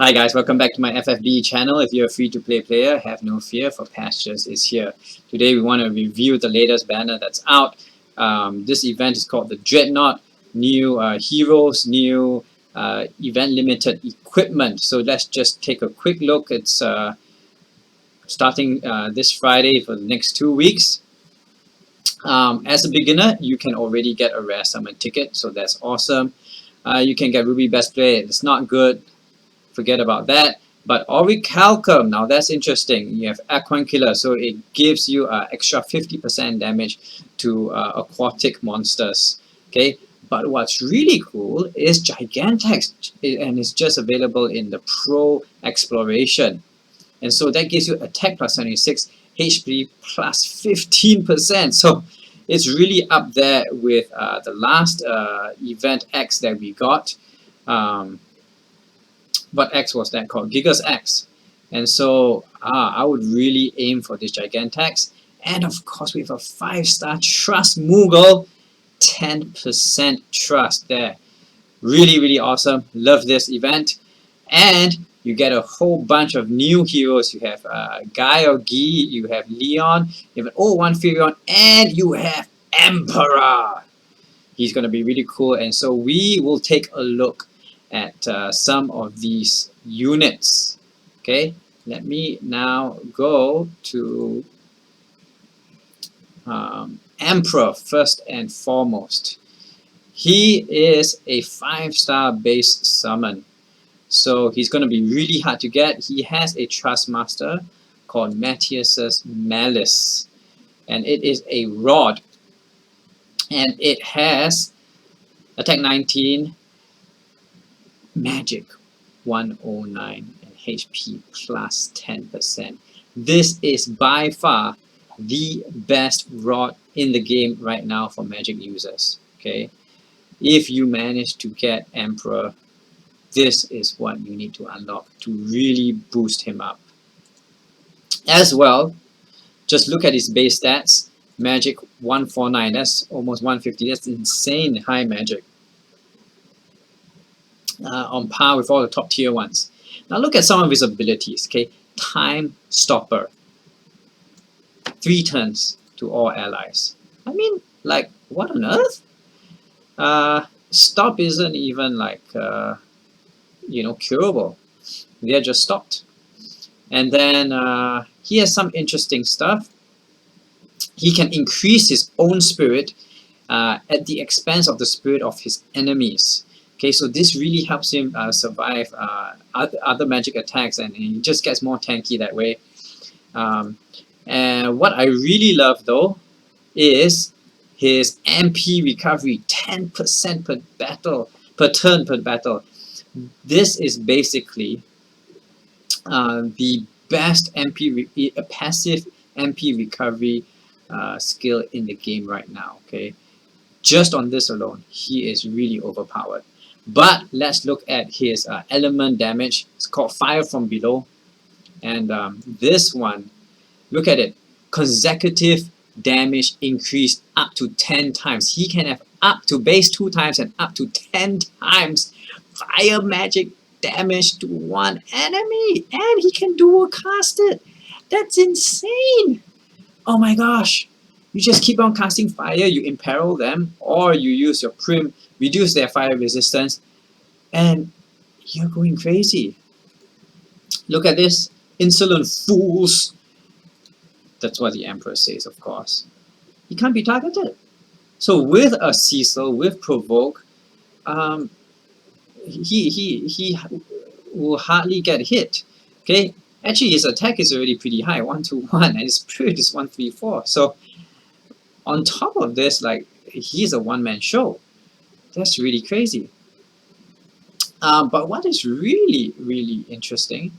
Hi guys, welcome back to my FFBE channel. If you're a free-to-play player, have no fear, for Pastures is here. Today we want to review the latest banner that's out. This event is called the Dreadnought. New heroes, new event limited equipment. So let's just take a quick look. It's starting this Friday for the next 2 weeks. As a beginner, you can already get a rare summon ticket, so that's awesome. You can get Ruby Best Play. It's not good. Forget about that. But Orichalcum, now that's interesting. You have Aquan Killer, so it gives you extra 50% damage to aquatic monsters. Okay, but what's really cool is Gigantex, and it's just available in the Pro Exploration. And so that gives you attack plus 76, HP plus 15%. So it's really up there with the last event X that we got. What X was that called? Gigas X. And so I would really aim for this Gigantex. And of course, we have a 5-star Trust Moogle, 10% trust there. Really, really awesome. Love this event. And you get a whole bunch of new heroes. You have Guy or Guy, you have Leon, you have an 01 Firion, and you have Emperor. He's going to be really cool. And so we will take a look at some of these units. Okay, let me now go to Emperor first and foremost. He is a 5-star base summon, so he's going to be really hard to get. He has a Trust Master called Matthias's Malice, and it is a rod, and it has attack 19, magic 109, and HP plus 10%. This is by far the best rod in the game right now for magic users. Okay, if you manage to get Emperor, this is what you need to unlock to really boost him up. As well, just look at his base stats. Magic 149, that's almost 150. That's insane high magic. On par with all the top tier ones. Now look at some of his abilities. Okay, Time Stopper, 3 turns to all allies. I mean, like, what on earth? Stop isn't even like curable. They're just stopped. And then he has some interesting stuff. He can increase his own spirit at the expense of the spirit of his enemies. Okay, so this really helps him survive other magic attacks, and he just gets more tanky that way. And what I really love though is his MP recovery, 10% per turn per battle. This is basically the best passive MP recovery skill in the game right now. Okay, just on this alone, he is really overpowered. But let's look at his element damage. It's called Fire from Below. And this one, look at it. Consecutive damage increased up to 10 times. He can have up to base 2 times and up to 10 times fire magic damage to one enemy. And he can dual cast it. That's insane. Oh my gosh. You just keep on casting fire, you imperil them, or you use your Prim, reduce their fire resistance, and you're going crazy. Look at this. Insolent fools. That's what the Emperor says, of course. He can't be targeted. So with a Cecil, with Provoke, he will hardly get hit. Okay, actually his attack is already pretty high, 121, and his spirit is 134. So on top of this, like, he's a one-man show. That's really crazy. But what is really, really interesting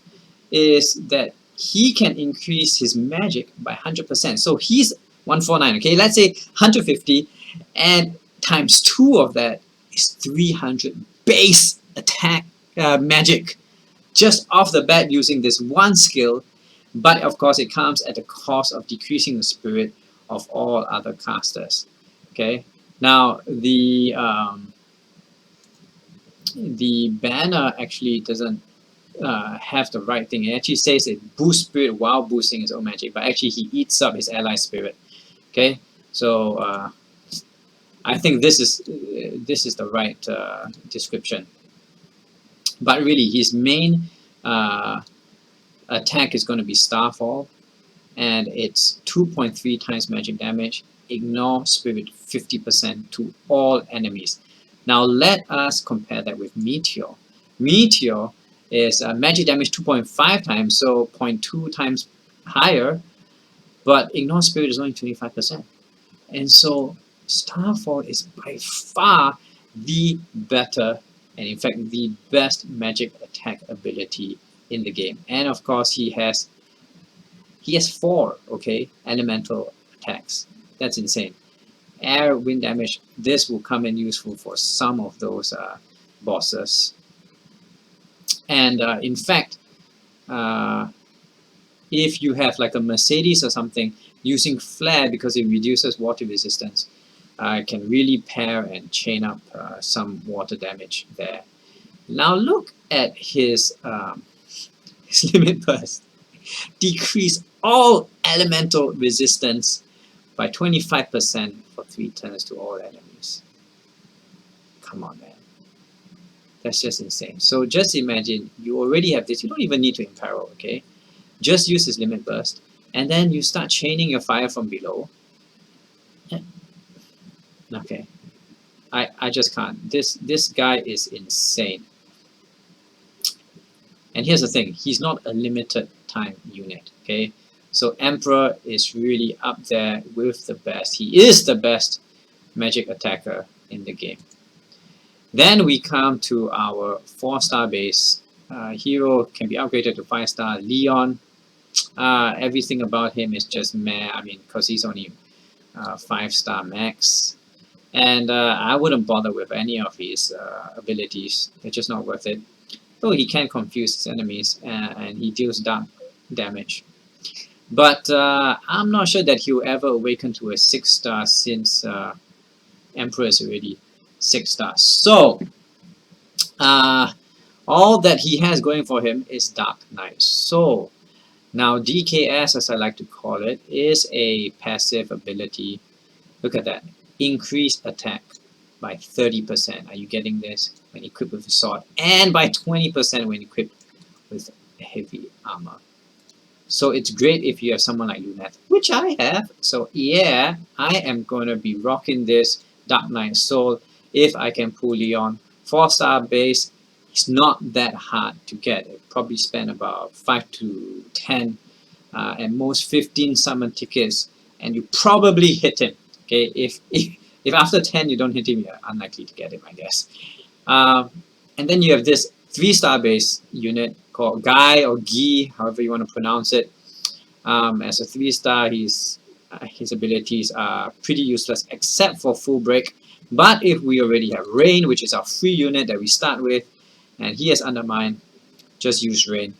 is that he can increase his magic by 100%. So he's 149, okay? Let's say 150, and times 2 of that is 300 base attack magic. Just off the bat using this one skill, but of course it comes at the cost of decreasing the spirit of all other casters. Okay, now the banner actually doesn't have the right thing. It actually says it boosts spirit while boosting his own magic, but actually he eats up his ally spirit. Okay, so I think this is the right description. But really, his main attack is going to be Starfall, and it's 2.3 times magic damage. Ignore spirit 50% to all enemies. Now let us compare that with Meteor. Meteor is magic damage 2.5 times, so 0.2 times higher, but ignore spirit is only 25%. And so Starfall is by far the better, and in fact the best magic attack ability in the game. And of course he has 4 elemental attacks. That's insane. Air, wind damage, this will come in useful for some of those bosses. And in fact, if you have like a Mercedes or something, using Flare because it reduces water resistance, can really pair and chain up some water damage there. Now look at his limit burst. Decrease all elemental resistance by 25% for 3 turns to all enemies. Come on, man. That's just insane. So just imagine you already have this. You don't even need to imperil, okay? Just use his limit burst, and then you start chaining your fire from below. Okay, I just can't. This guy is insane. And here's the thing: he's not a limited time unit. Okay, so Emperor is really up there with the best. He is the best magic attacker in the game. Then we come to our 4-star base. Hero can be upgraded to 5-star. Leon. Everything about him is just meh. I mean, because he's only 5-star max. And I wouldn't bother with any of his abilities. They're just not worth it. Though he can confuse his enemies and he deals dark damage. But I'm not sure that he'll ever awaken to a 6-star since Emperor is already 6-star. So, all that he has going for him is Dark Knight. So, now DKS, as I like to call it, is a passive ability. Look at that. Increase attack by 30%. Are you getting this? When equipped with a sword. And by 20% when equipped with heavy armor. So it's great if you have someone like Luneth, which I have. So yeah, I am going to be rocking this Dark Knight Soul if I can pull Leon. 4-star base. It's not that hard to get. It probably spend about 5 to 10 at most 15 summon tickets, and you probably hit him. Okay, if after 10 you don't hit him, you're unlikely to get him, I guess. And then you have this 3-star base unit called Guy or Guy, however you want to pronounce it. As a 3-star, his abilities are pretty useless except for Full Break. But if we already have Rain, which is our free unit that we start with, and he has Undermine, just use Rain.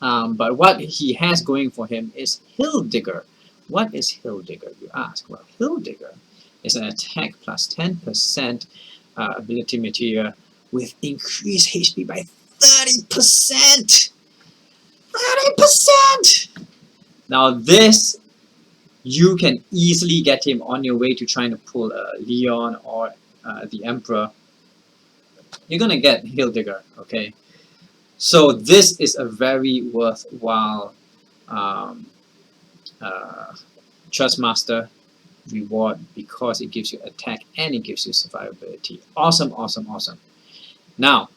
But what he has going for him is Hill Digger. What is Hill Digger, you ask? Well, Hill Digger is an attack plus 10% ability material with increased HP by 30%! 30%! Now this, you can easily get him on your way to trying to pull Leon or the Emperor. You're gonna get Hill Digger, okay? So this is a very worthwhile Trustmaster reward because it gives you attack and it gives you survivability. Awesome, awesome, awesome. Now,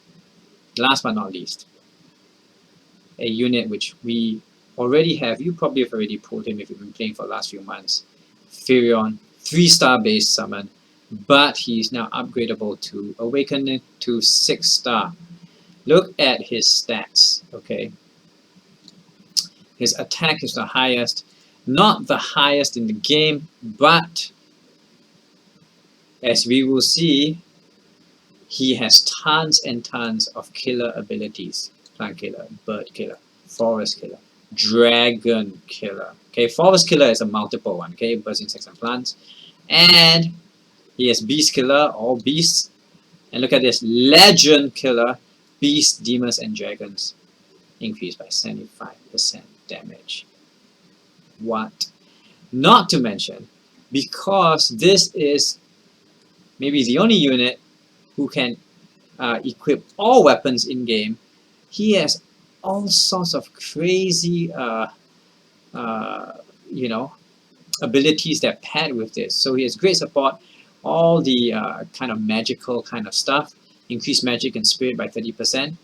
last but not least, a unit which we already have. You probably have already pulled him if you've been playing for the last few months. Firion, 3-star base summon, but he's now upgradable to awaken to 6-star. Look at his stats, okay? His attack is the highest. Not the highest in the game, but as we will see, he has tons and tons of killer abilities. Plant Killer, Bird Killer, Forest Killer, Dragon Killer. Okay, Forest Killer is a multiple one, okay? Burst insects and plants. And he has Beast Killer, all beasts. And look at this, Legend Killer, Beasts, Demons, and Dragons increased by 75% damage. What? Not to mention, because this is maybe the only unit who can equip all weapons in game, he has all sorts of crazy, you know, abilities that pair with this. So he has great support, all the kind of magical kind of stuff, increase magic and spirit by 30%.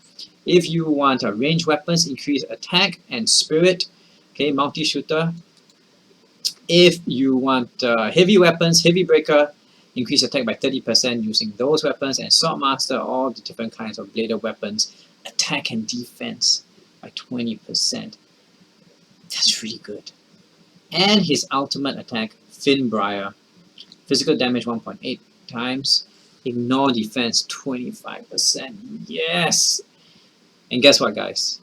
If you want ranged weapons, increase attack and spirit, okay, multi-shooter. If you want heavy weapons, heavy breaker, increase attack by 30% using those weapons, and swordmaster, all the different kinds of bladed weapons, attack and defense by 20%. That's really good. And his ultimate attack, Finbriar, physical damage 1.8 times, ignore defense 25%. Yes! And guess what, guys?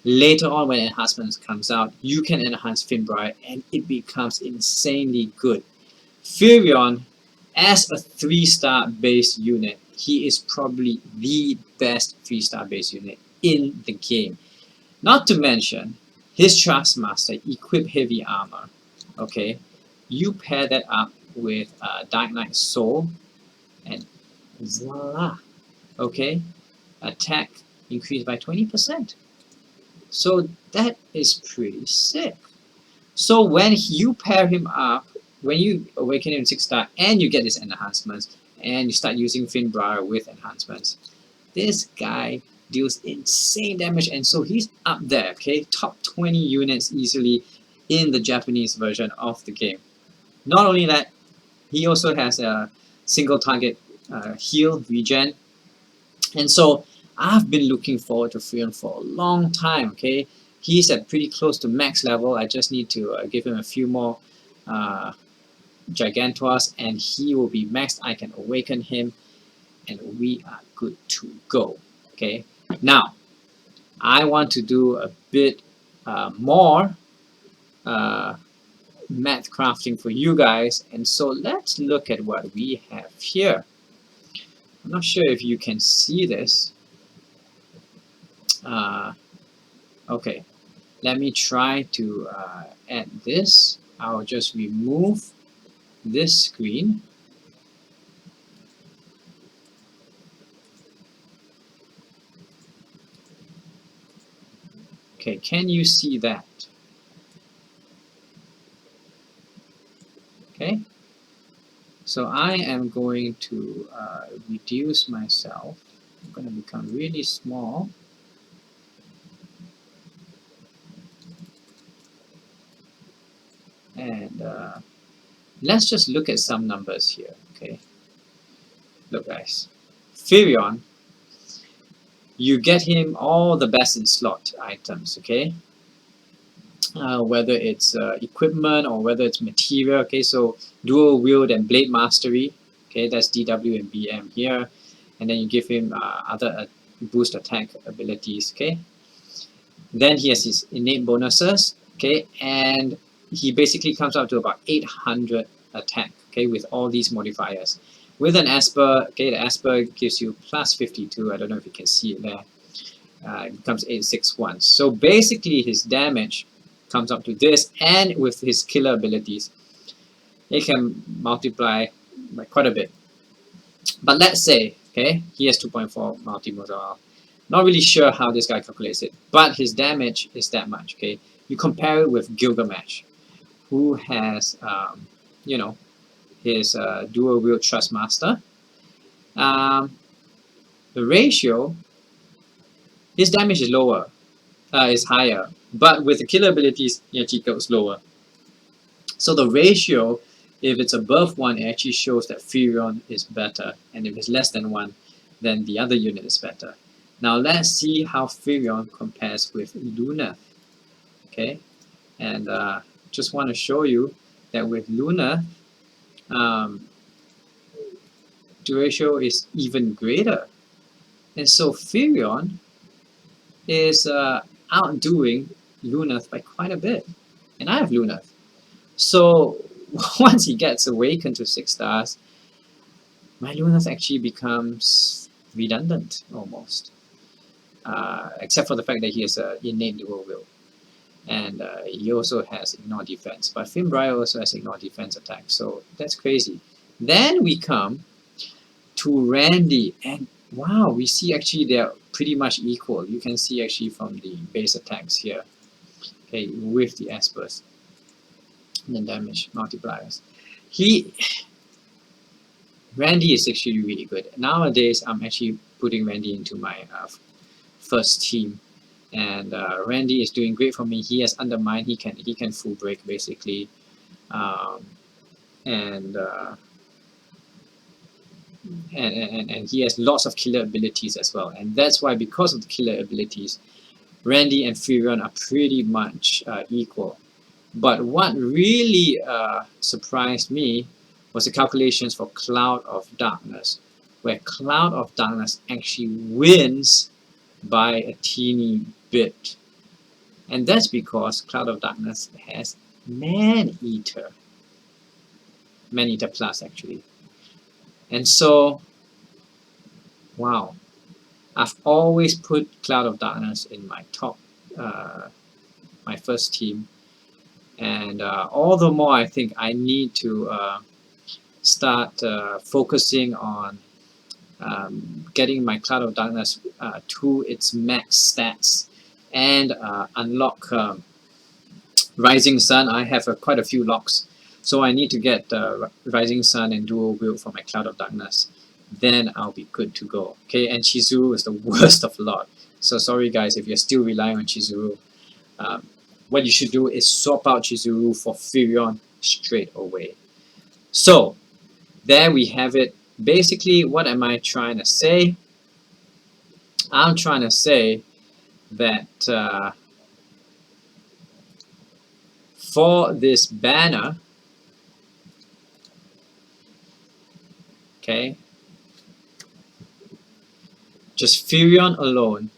Later on, when enhancements comes out, you can enhance Finbriar and it becomes insanely good. Firion, as a 3-star base unit, he is probably the best 3-star base unit in the game. Not to mention, his Trustmaster equip heavy armor. Okay, you pair that up with Dark Knight Soul, and voila. Okay, attack increased by 20%. So that is pretty sick. So when you pair him up, when you awaken him 6-star and you get his enhancements, and you start using Finbriar with enhancements, this guy deals insane damage, and so he's up there, okay? Top 20 units easily in the Japanese version of the game. Not only that, he also has a single target heal regen, and so I've been looking forward to Firion for a long time, okay? He's at pretty close to max level. I just need to give him a few more Gigantuas and he will be maxed. I can awaken him and we are good to go, okay? Now, I want to do a bit more math crafting for you guys, and so let's look at what we have here. I'm not sure if you can see this. Okay, let me try to add this. I'll just remove this screen. Okay, can you see that? Okay, so I am going to reduce myself. I'm going to become really small. And let's just look at some numbers here, okay? Look, guys. Firion, you get him all the best in slot items, okay? Whether it's equipment or whether it's material, okay? So Dual Wield and Blade Mastery, okay? That's DW and BM here. And then you give him other boost attack abilities, okay? Then he has his innate bonuses, okay? And he basically comes up to about 800 attack, okay, with all these modifiers. With an Esper, okay, the Esper gives you plus 52. I don't know if you can see it there. It becomes 861. So basically, his damage comes up to this, and with his killer abilities, it can multiply by quite a bit. But let's say, okay, he has 2.4 multimodal. Not really sure how this guy calculates it, but his damage is that much, okay? You compare it with Gilgamesh, who has, you know, his Dual Wield Trustmaster. The ratio, his damage is lower, is higher, but with the killer abilities, it actually goes lower. So the ratio, if it's above 1, it actually shows that Firion is better, and if it's less than 1, then the other unit is better. Now let's see how Firion compares with Luneth, okay? And just want to show you that with Luneth, the ratio is even greater. And so Firion is outdoing Luneth by quite a bit. And I have Luneth. So once he gets awakened to 6 stars, my Luneth actually becomes redundant almost. except for the fact that he has an innate Dual Wield. And he also has ignore defense. But Fimbria also has ignore defense attack, so that's crazy. Then we come to Randy, and wow, we see actually they're pretty much equal. You can see actually from the base attacks here, okay, with the Espers and the damage multipliers. Randy is actually really good. Nowadays, I'm actually putting Randy into my first team, and Randy is doing great for me. He has undermined. He can full break basically, and he has lots of killer abilities as well. And that's why, because of the killer abilities, Randy and Firion are pretty much equal. But what really surprised me was the calculations for Cloud of Darkness, where Cloud of Darkness actually wins by a teeny bit. And that's because Cloud of Darkness has Man-Eater. Man-Eater Plus, actually. And so, wow. I've always put Cloud of Darkness in my top, my first team. And all the more I think I need to start focusing on getting my Cloud of Darkness to its max stats and unlock Rising Sun. I have quite a few locks, so I need to get Rising Sun and Dual Wield for my Cloud of Darkness. Then I'll be good to go. Okay, and Chizuru is the worst of lot. So sorry guys if you're still relying on Chizuru. What you should do is swap out Chizuru for Firion straight away. So there we have it. Basically, what am I trying to say? I'm trying to say that for this banner, okay, just Firion alone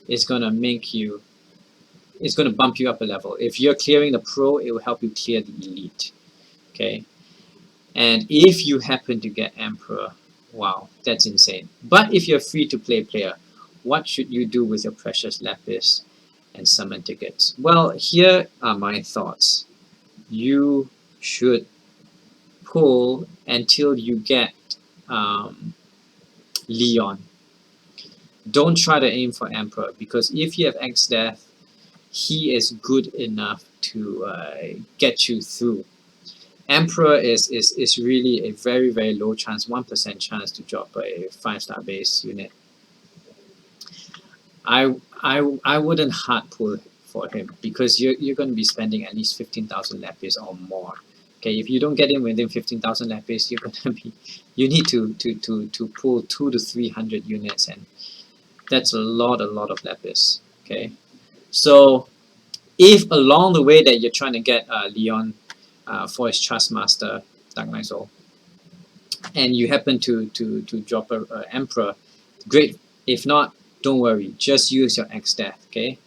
is gonna make you, it's gonna bump you up a level. If you're clearing the pro, it will help you clear the elite. Okay, and if you happen to get Emperor, wow, that's insane. But if you're a free-to-play player, what should you do with your precious lapis and summon tickets? Well, here are my thoughts. You should pull until you get Leon. Don't try to aim for Emperor, because if you have Exdeath, he is good enough to get you through. Emperor is really a very, very low chance, 1% chance to drop a 5-star base unit. I wouldn't hard pull for him, because you're going to be spending at least 15,000 lapis or more. Okay, if you don't get him within 15,000 lapis, you're going to be, you need to pull 200 to 300 units, and that's a lot of lapis. Okay, so if along the way that you're trying to get Leon for his Trustmaster Dark Knight Soul, and you happen to drop a Emperor, great. If not, don't worry, just use your Exdeath, okay?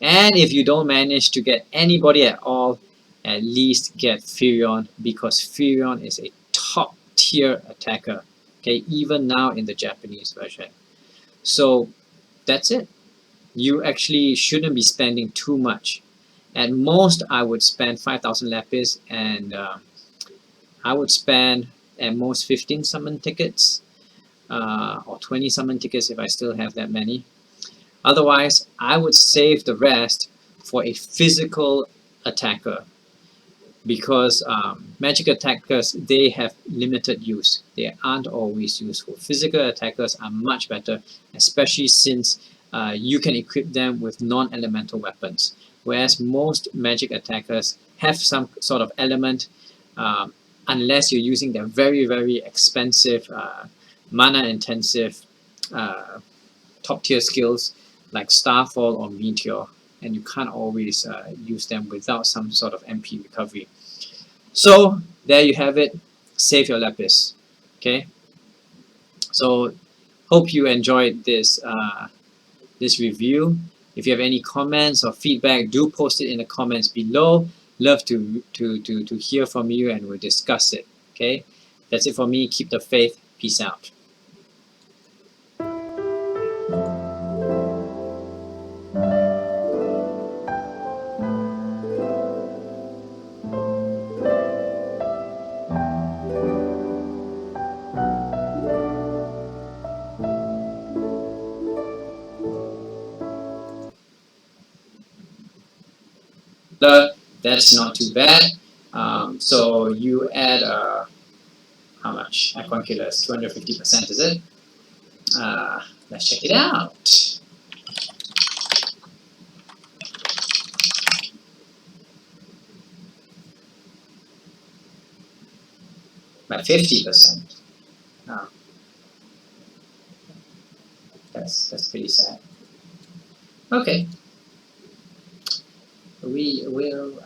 And if you don't manage to get anybody at all, at least get Firion, because Firion is a top tier attacker, okay, even now in the Japanese version. So that's it. You actually shouldn't be spending too much. At most, I would spend 5,000 lapis, and I would spend at most 15 summon tickets, or 20 summon tickets if I still have that many. Otherwise, I would save the rest for a physical attacker, because magic attackers, they have limited use. They aren't always useful. Physical attackers are much better, especially since you can equip them with non-elemental weapons, whereas most magic attackers have some sort of element, unless you're using their very, very expensive, mana-intensive top-tier skills like Starfall or Meteor, and you can't always use them without some sort of MP recovery. So there you have it. Save your lapis. Okay. So hope you enjoyed this this review. If you have any comments or feedback, do post it in the comments below. Love to hear from you, and we'll discuss it. Okay. That's it for me. Keep the faith. Peace out. That's not too bad. So you add how much? Aquan Killer is 250%, is it? Let's check it out. By 50%. That's pretty sad. Okay. We will